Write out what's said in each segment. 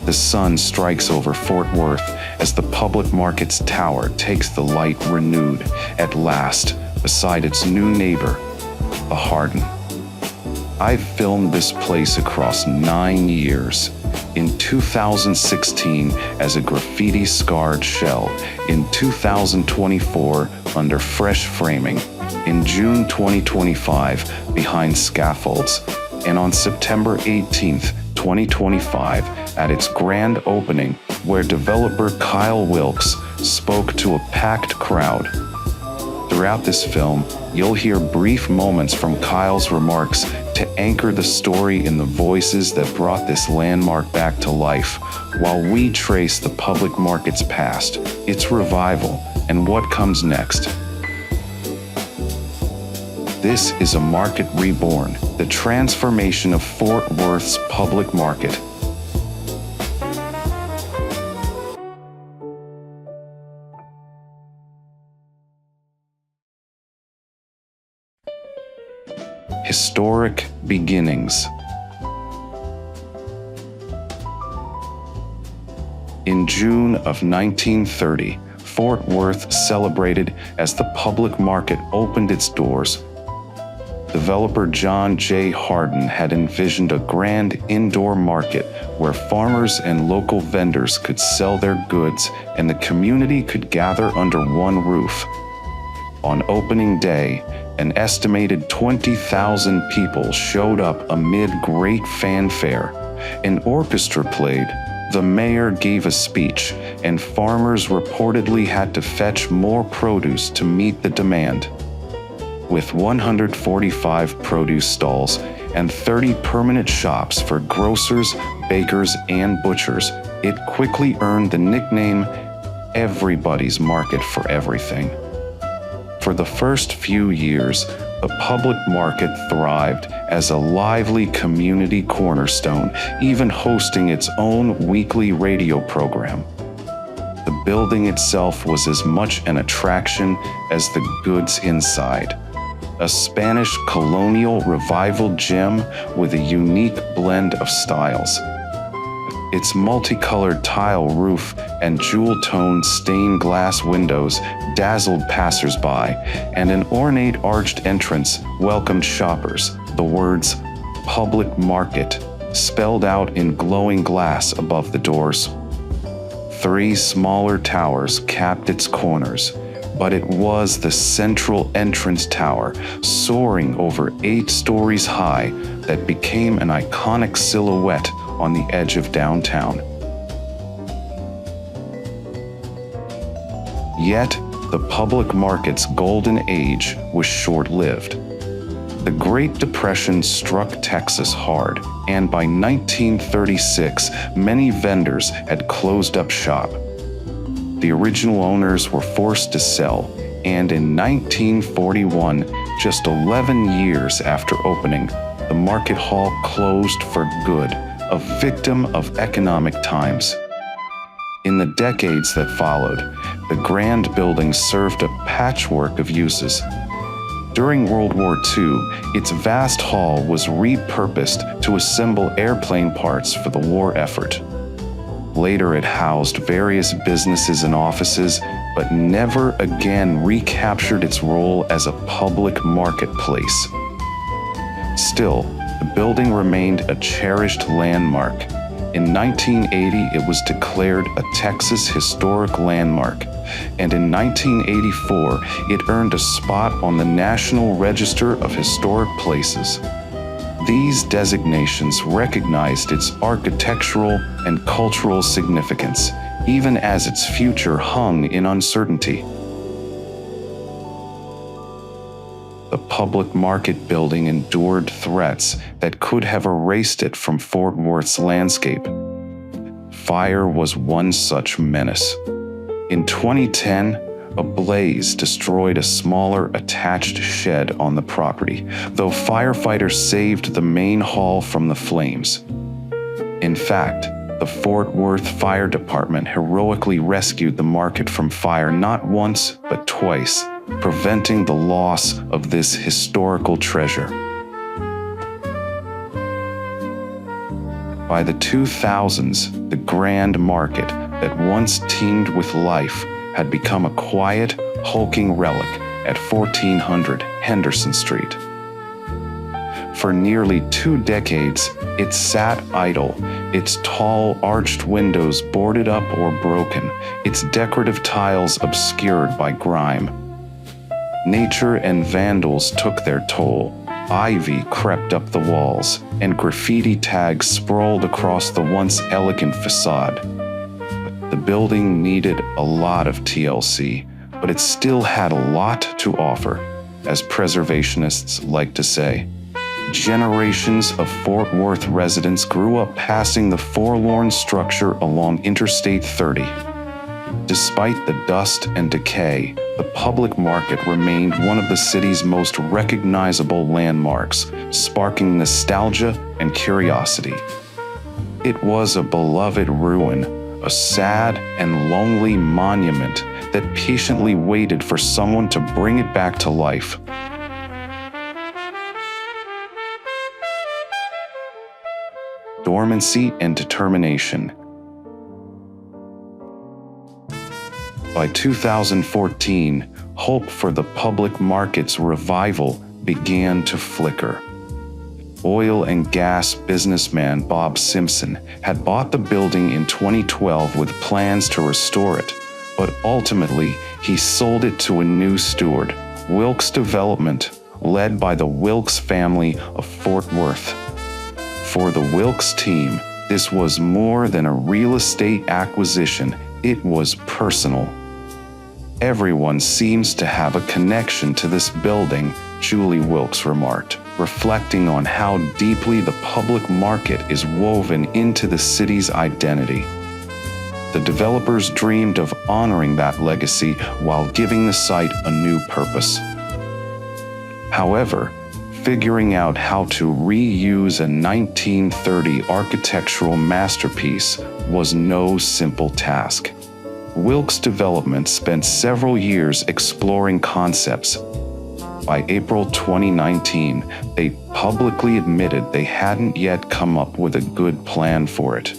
The sun strikes over Fort Worth as the public market's tower takes the light renewed at last beside its new neighbor, the Hardin. I've filmed this place across 9 years. In 2016 as a graffiti-scarred shell, in 2024 under fresh framing, in June 2025 behind scaffolds, and on September 18th, 2025 at its grand opening where developer Kyle Wilks spoke to a packed crowd. Throughout this film, you'll hear brief moments from Kyle's remarks to anchor the story in the voices that brought this landmark back to life, while we trace the public market's past, its revival, and what comes next. This is a market reborn, the transformation of Fort Worth's public market. Historic beginnings. In June of 1930, Fort Worth celebrated as the public market opened its doors. Developer John J. Hardin had envisioned a grand indoor market where farmers and local vendors could sell their goods and the community could gather under one roof. On opening day, an estimated 20,000 people showed up amid great fanfare. An orchestra played, the mayor gave a speech, and farmers reportedly had to fetch more produce to meet the demand. With 145 produce stalls and 30 permanent shops for grocers, bakers, and butchers, it quickly earned the nickname Everybody's Market for Everything. For the first few years, the public market thrived as a lively community cornerstone, even hosting its own weekly radio program. The building itself was as much an attraction as the goods inside. A Spanish colonial revival gem with a unique blend of styles. Its multicolored tile roof and jewel-toned stained glass windows dazzled passersby, and an ornate arched entrance welcomed shoppers. The words "Public Market" spelled out in glowing glass above the doors. 3 smaller towers capped its corners, but it was the central entrance tower, soaring over 8 stories high, that became an iconic silhouette on the edge of downtown. Yet, the public market's golden age was short-lived. The Great Depression struck Texas hard, and by 1936, many vendors had closed up shop. The original owners were forced to sell, and in 1941, just 11 years after opening, the market hall closed for good, a victim of economic times. In the decades that followed, the grand building served a patchwork of uses. During World War II, its vast hall was repurposed to assemble airplane parts for the war effort. Later, it housed various businesses and offices, but never again recaptured its role as a public marketplace. Still, the building remained a cherished landmark. In 1980, it was declared a Texas Historic Landmark, and in 1984, it earned a spot on the National Register of Historic Places. These designations recognized its architectural and cultural significance, even as its future hung in uncertainty. The public market building endured threats that could have erased it from Fort Worth's landscape. Fire was one such menace. In 2010, a blaze destroyed a smaller attached shed on the property, though firefighters saved the main hall from the flames. In fact, the Fort Worth Fire Department heroically rescued the market from fire not once, but twice, preventing the loss of this historical treasure. By the 2000s, the Grand Market that once teemed with life had become a quiet, hulking relic at 1400 Henderson Street. For nearly 2 decades, it sat idle, its tall, arched windows boarded up or broken, its decorative tiles obscured by grime. Nature and vandals took their toll. Ivy crept up the walls, and graffiti tags sprawled across the once elegant facade. The building needed a lot of TLC, but it still had a lot to offer, as preservationists like to say. Generations of Fort Worth residents grew up passing the forlorn structure along Interstate 30. Despite the dust and decay, the public market remained one of the city's most recognizable landmarks, sparking nostalgia and curiosity. It was a beloved ruin, a sad and lonely monument that patiently waited for someone to bring it back to life. Dormancy and determination. By 2014, hope for the public market's revival began to flicker. Oil and gas businessman Bob Simpson had bought the building in 2012 with plans to restore it, but ultimately he sold it to a new steward, Wilks Development, led by the Wilks family of Fort Worth. For the Wilks team, this was more than a real estate acquisition, it was personal. Everyone seems to have a connection to this building, Julie Wilks remarked, reflecting on how deeply the public market is woven into the city's identity. The developers dreamed of honoring that legacy while giving the site a new purpose. However, figuring out how to reuse a 1930 architectural masterpiece was no simple task. Wilks Development spent several years exploring concepts. By April 2019, they publicly admitted they hadn't yet come up with a good plan for it.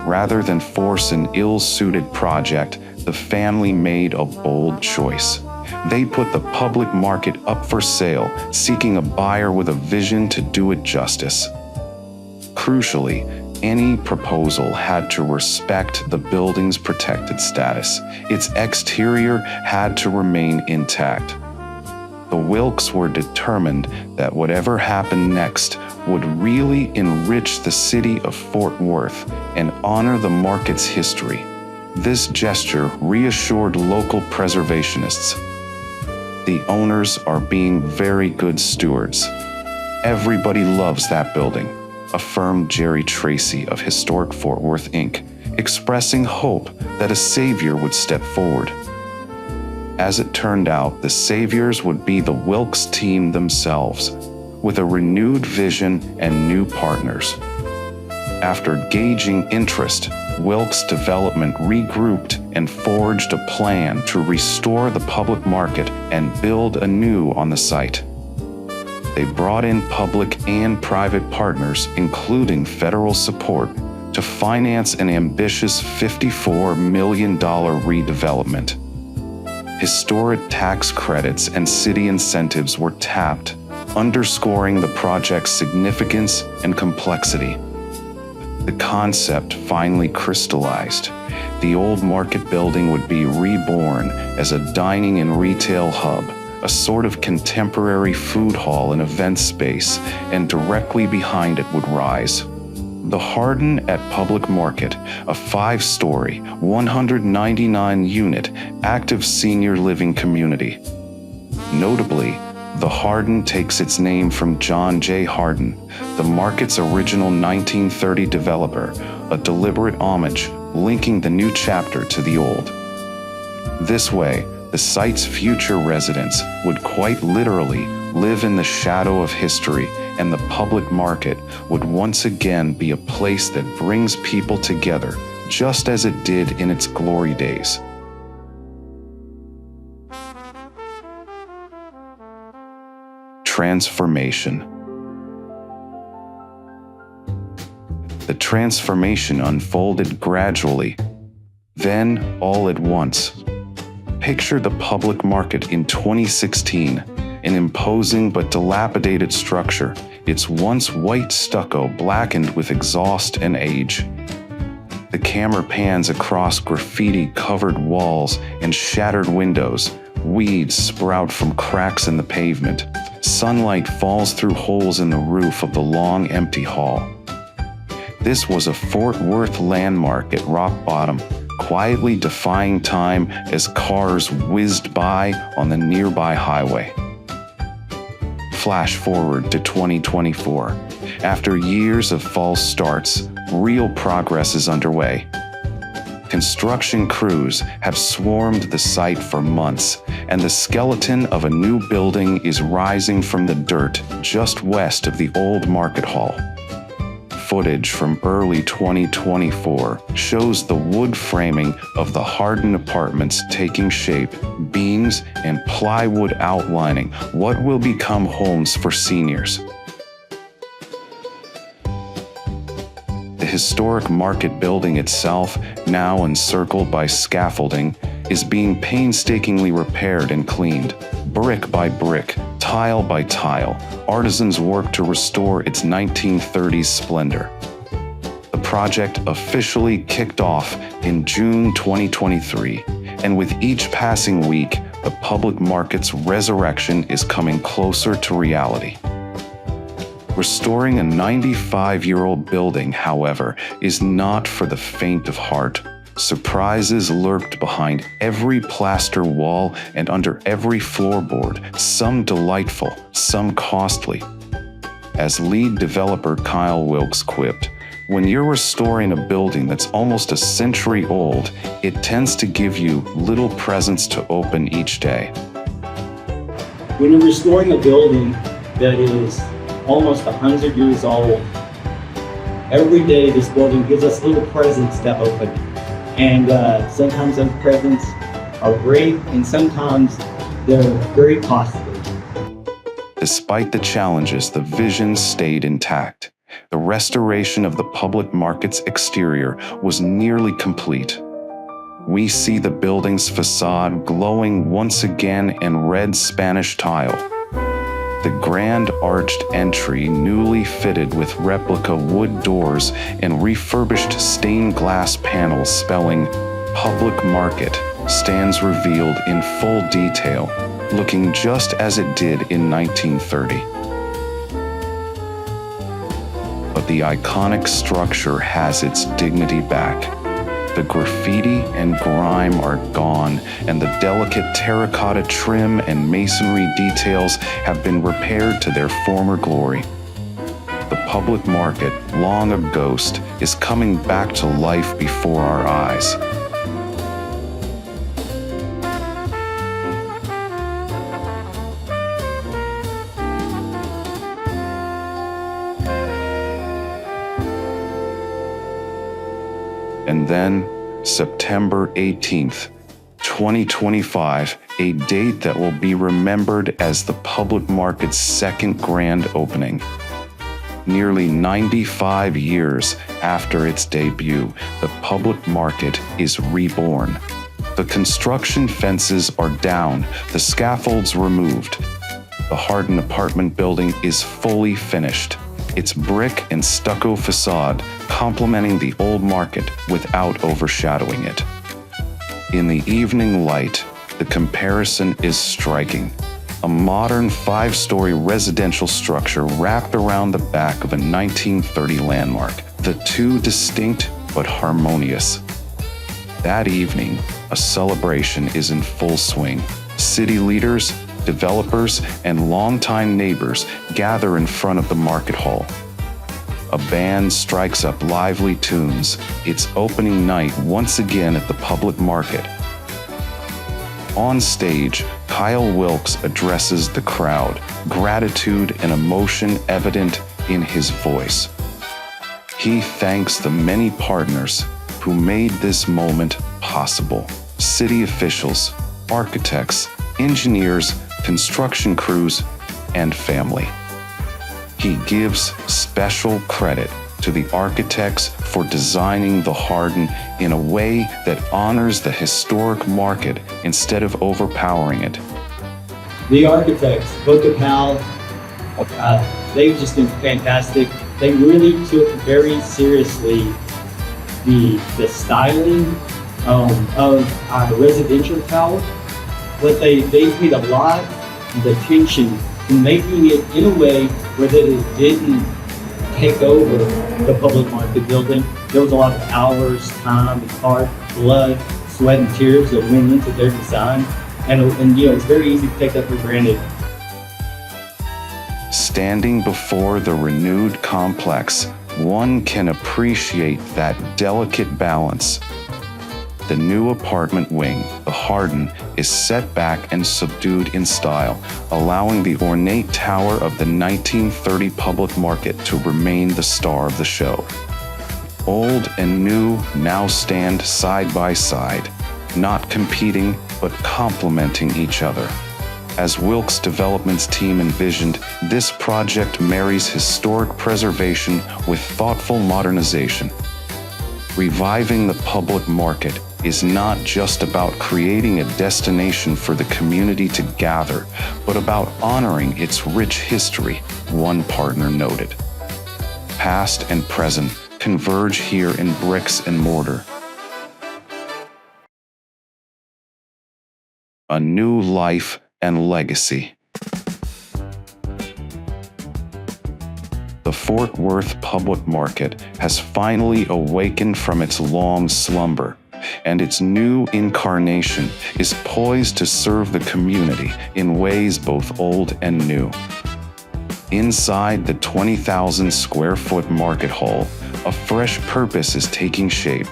Rather than force an ill-suited project, the family made a bold choice. They put the public market up for sale, seeking a buyer with a vision to do it justice. Crucially, any proposal had to respect the building's protected status. Its exterior had to remain intact. The Wilks were determined that whatever happened next would really enrich the city of Fort Worth and honor the market's history. This gesture reassured local preservationists. The owners are being very good stewards. Everybody loves that building, affirmed Jerry Tracy of Historic Fort Worth, Inc., expressing hope that a savior would step forward. As it turned out, the saviors would be the Wilks team themselves, with a renewed vision and new partners. After gauging interest, Wilks Development regrouped and forged a plan to restore the public market and build anew on the site. They brought in public and private partners, including federal support, to finance an ambitious $54 million redevelopment. Historic tax credits and city incentives were tapped, underscoring the project's significance and complexity. The concept finally crystallized. The old market building would be reborn as a dining and retail hub, a sort of contemporary food hall and event space, and directly behind it would rise the Hardin at Public Market, a 5-story, 199-unit, active senior living community. Notably, the Hardin takes its name from John J. Hardin, the market's original 1930 developer, a deliberate homage linking the new chapter to the old. This way, the site's future residents would quite literally live in the shadow of history, and the public market would once again be a place that brings people together, just as it did in its glory days. Transformation. The transformation unfolded gradually, then all at once. Picture the public market in 2016, an imposing but dilapidated structure, its once white stucco blackened with exhaust and age. The camera pans across graffiti-covered walls and shattered windows. Weeds sprout from cracks in the pavement. Sunlight falls through holes in the roof of the long, empty hall. This was a Fort Worth landmark at rock bottom, quietly defying time as cars whizzed by on the nearby highway. Flash forward to 2024. After years of false starts, real progress is underway. Construction crews have swarmed the site for months, and the skeleton of a new building is rising from the dirt just west of the old market hall. Footage from early 2024 shows the wood framing of the hardened apartments taking shape, beams and plywood outlining what will become homes for seniors. The historic market building itself, now encircled by scaffolding, is being painstakingly repaired and cleaned. Brick by brick, tile by tile, artisans work to restore its 1930s splendor. The project officially kicked off in June 2023, and with each passing week, the public market's resurrection is coming closer to reality. Restoring a 95-year-old building, however, is not for the faint of heart. Surprises lurked behind every plaster wall and under every floorboard, some delightful, some costly. As lead developer Kyle Wilks quipped, "When you're restoring a building that's almost a century old, it tends to give you little presents to open each day." When you're restoring a building that is almost 100 years old, every day this building gives us little presents to open. And sometimes those presents are great, and sometimes they're very costly. Despite the challenges, the vision stayed intact. The restoration of the public market's exterior was nearly complete. We see the building's facade glowing once again in red Spanish tile. The grand arched entry, newly fitted with replica wood doors and refurbished stained glass panels spelling "Public Market," stands revealed in full detail, looking just as it did in 1930. But the iconic structure has its dignity back. The graffiti and grime are gone, and the delicate terracotta trim and masonry details have been repaired to their former glory. The public market, long a ghost, is coming back to life before our eyes. And then, September 18th, 2025, a date that will be remembered as the public market's second grand opening. Nearly 95 years after its debut, the public market is reborn. The construction fences are down, the scaffolds removed. The hardened apartment building is fully finished, its brick and stucco facade complementing the old market without overshadowing it. In the evening light, the comparison is striking. A modern 5-story residential structure wrapped around the back of a 1930 landmark, the two distinct but harmonious. That evening, a celebration is in full swing. City leaders, developers, and longtime neighbors gather in front of the market hall. A band strikes up lively tunes, its opening night once again at the public market. On stage, Kyle Wilks addresses the crowd, gratitude and emotion evident in his voice. He thanks the many partners who made this moment possible: city officials, architects, engineers, construction crews, and family. He gives special credit to the architects for designing the Hardin in a way that honors the historic market instead of overpowering it. The architects, Book of Hal, they've just been fantastic. They really took very seriously the styling of our residential tower, but they paid a lot of attention to making it in a way where that it didn't take over the public market building. There was a lot of hours, time, heart, blood, sweat, and tears that went into their design. And it's very easy to take that for granted. Standing before the renewed complex, one can appreciate that delicate balance. The new apartment wing, the Hardin, is set back and subdued in style, allowing the ornate tower of the 1930 public market to remain the star of the show. Old and new now stand side by side, not competing but complementing each other. As Wilks Development's team envisioned, this project marries historic preservation with thoughtful modernization. Reviving the public market is not just about creating a destination for the community to gather, but about honoring its rich history, one partner noted. Past and present converge here in bricks and mortar. A new life and legacy. The Fort Worth public market has finally awakened from its long slumber, and its new incarnation is poised to serve the community in ways both old and new. Inside the 20,000 square foot market hall, a fresh purpose is taking shape.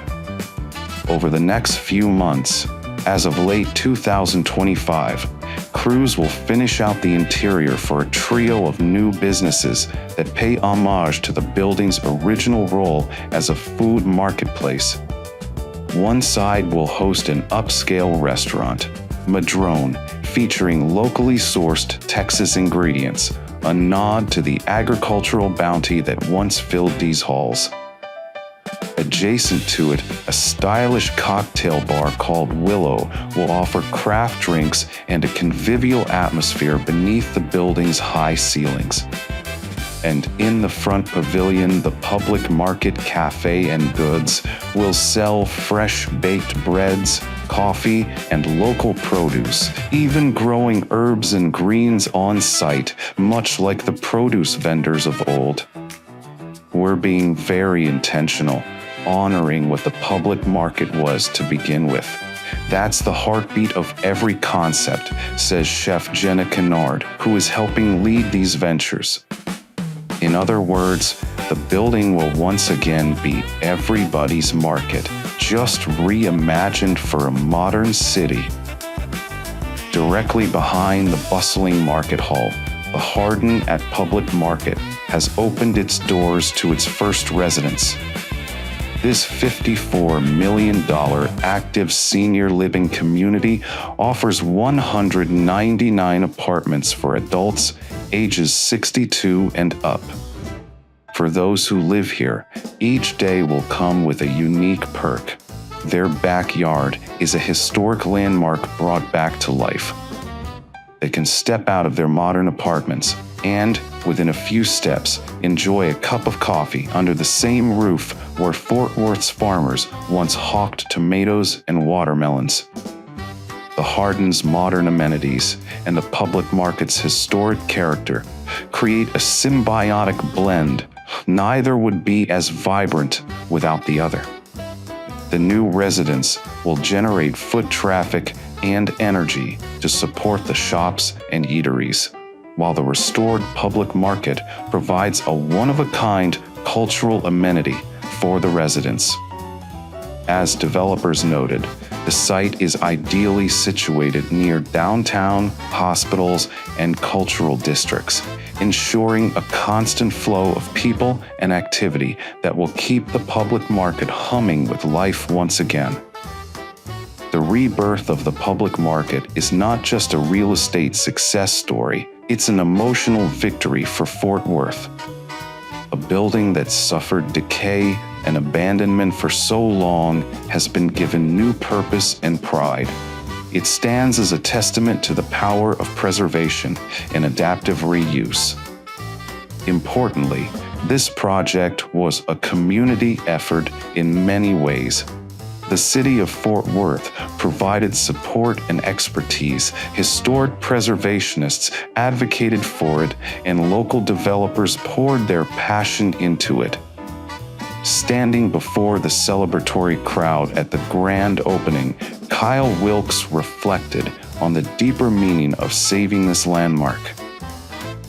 Over the next few months, as of late 2025, crews will finish out the interior for a trio of new businesses that pay homage to the building's original role as a food marketplace. One side will host an upscale restaurant, Madrone, featuring locally sourced Texas ingredients, a nod to the agricultural bounty that once filled these halls. Adjacent to it, a stylish cocktail bar called Willow will offer craft drinks and a convivial atmosphere beneath the building's high ceilings. And in the front pavilion, the public market cafe and goods will sell fresh baked breads, coffee, and local produce, even growing herbs and greens on site, much like the produce vendors of old. We're being very intentional, honoring what the public market was to begin with. That's the heartbeat of every concept, says Chef Jenna Kennard, who is helping lead these ventures. In other words, the building will once again be everybody's market, just reimagined for a modern city. Directly behind the bustling market hall, the Hardin at Public Market has opened its doors to its first residents. This $54 million active senior living community offers 199 apartments for adults ages 62 and up. For those who live here, each day will come with a unique perk. Their backyard is a historic landmark brought back to life. They can step out of their modern apartments and, within a few steps, enjoy a cup of coffee under the same roof where Fort Worth's farmers once hawked tomatoes and watermelons. The Hardin's modern amenities and the public market's historic character create a symbiotic blend. Neither would be as vibrant without the other. The new residents will generate foot traffic and energy to support the shops and eateries, while the restored public market provides a one-of-a-kind cultural amenity for the residents. As developers noted, the site is ideally situated near downtown, hospitals, and cultural districts, ensuring a constant flow of people and activity that will keep the public market humming with life once again. The rebirth of the public market is not just a real estate success story, it's an emotional victory for Fort Worth. A building that suffered decay and abandonment for so long has been given new purpose and pride. It stands as a testament to the power of preservation and adaptive reuse. Importantly, this project was a community effort in many ways. The city of Fort Worth provided support and expertise, historic preservationists advocated for it, and local developers poured their passion into it. Standing before the celebratory crowd at the grand opening, Kyle Wilks reflected on the deeper meaning of saving this landmark.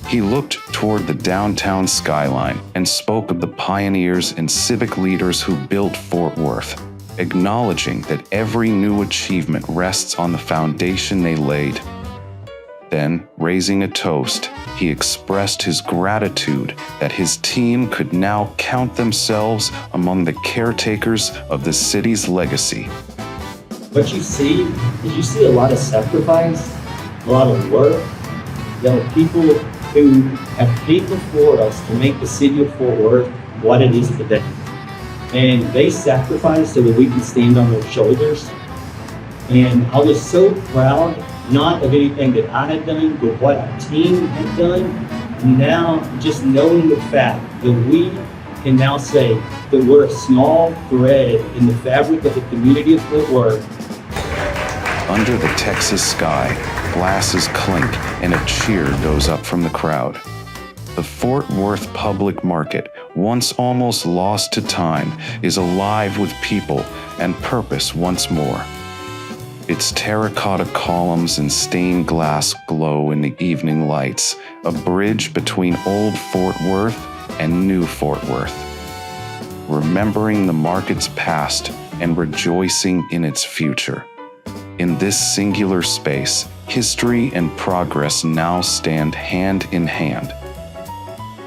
He looked toward the downtown skyline and spoke of the pioneers and civic leaders who built Fort Worth, acknowledging that every new achievement rests on the foundation they laid. Then, raising a toast, he expressed his gratitude that his team could now count themselves among the caretakers of the city's legacy. What you see is a lot of sacrifice, a lot of work. People who have paid before us to make the city of Fort Worth what it is today. And they sacrificed so that we can stand on their shoulders. And I was so proud, not of anything that I had done, but what our team had done. Now, just knowing the fact that we can now say that we're a small thread in the fabric of the community of Fort Worth. Under the Texas sky, glasses clink and a cheer goes up from the crowd. The Fort Worth Public Market, once almost lost to time, is alive with people and purpose once more. Its terracotta columns and stained glass glow in the evening lights, a bridge between old Fort Worth and new Fort Worth. Remembering the market's past and rejoicing in its future. In this singular space, history and progress now stand hand in hand.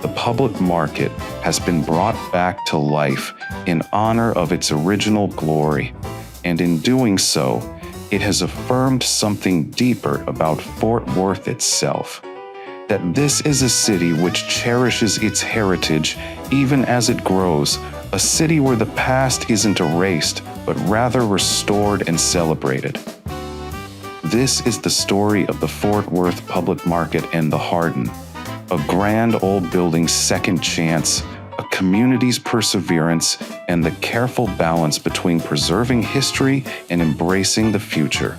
The public market has been brought back to life in honor of its original glory, and in doing so, it has affirmed something deeper about Fort Worth itself, that this is a city which cherishes its heritage even as it grows, a city where the past isn't erased, but rather restored and celebrated. This is the story of the Fort Worth Public Market and the Hardin, a grand old building's second chance, a community's perseverance, and the careful balance between preserving history and embracing the future.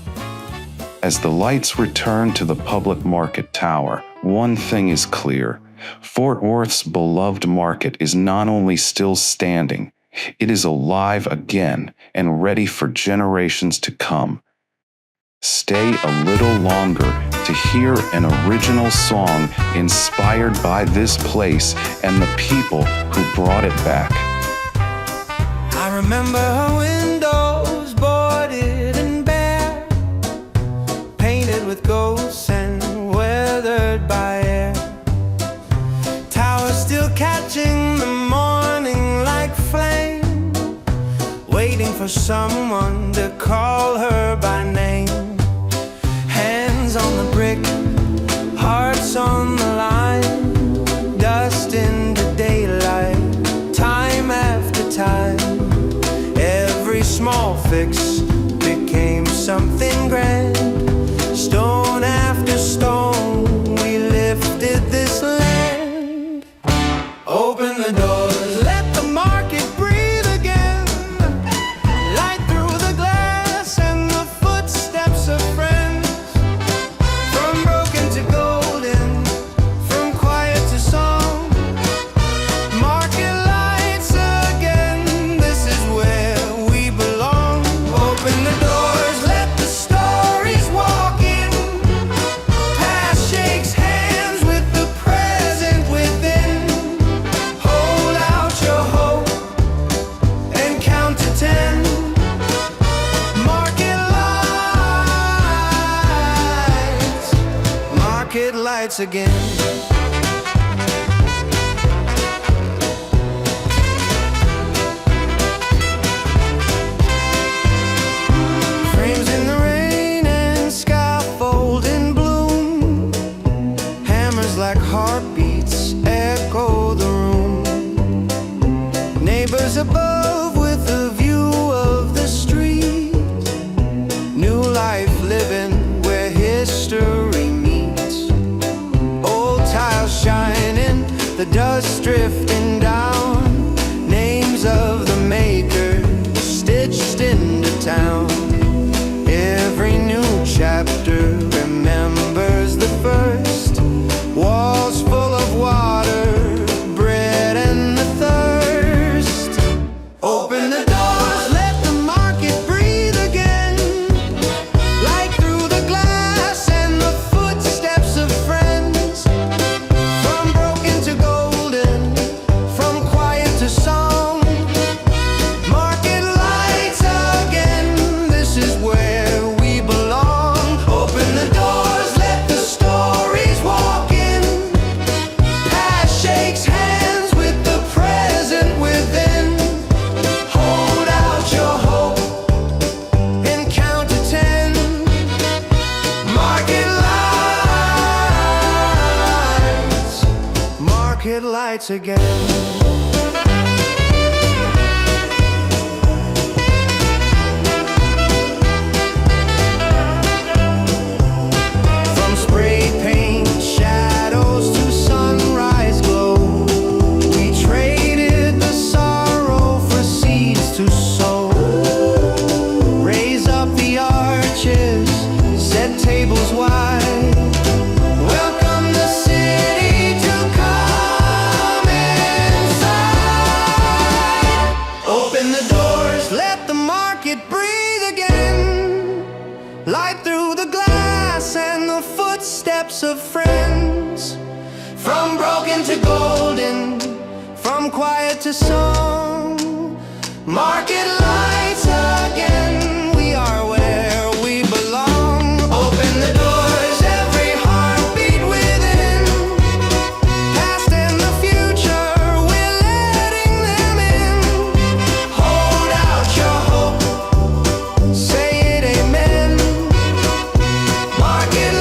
As the lights return to the public market tower, one thing is clear. Fort Worth's beloved market is not only still standing, it is alive again and ready for generations to come. Stay a little longer to hear an original song inspired by this place and the people who brought it back. I remember her windows boarded and bare, painted with ghosts and weathered by air. Towers still catching the morning like flame, waiting for someone to call her by name. Hands on the brick, hearts on the line, dust into daylight, time after time. Every small fix became something grand. Stone after stone, we lifted this land. Open the doors, let the market breathe again. Light through the glass and the footsteps of friends. From broken to golden, from quiet to song. Market lights again, this is where we belong. Open the doors, let the stories walk in. Past shakes hands with the present within. Hold out your hope and count to 10. Market lights again. Frames in the rain and scaffold in bloom. Hammers like heartbeats echo the room. lights again. From spray paint shadows to sunrise glow, we traded the sorrow for seeds to sow. Raise up the arches, set tables wide. Welcome the city to come inside. Open the doors, let the market breathe again. Light through the glass and the footsteps of friends. From broken to golden, from quiet to song. Market lights again, we are where we belong. Open the doors, every heartbeat within. Past and the future, we're letting them in. Hold out your hope, say it amen. Market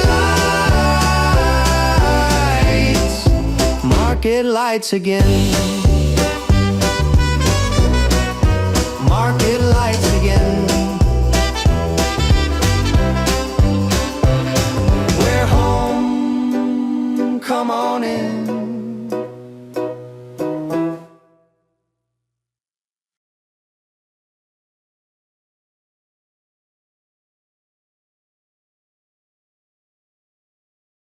lights again. Market lights again. We're home, come on in.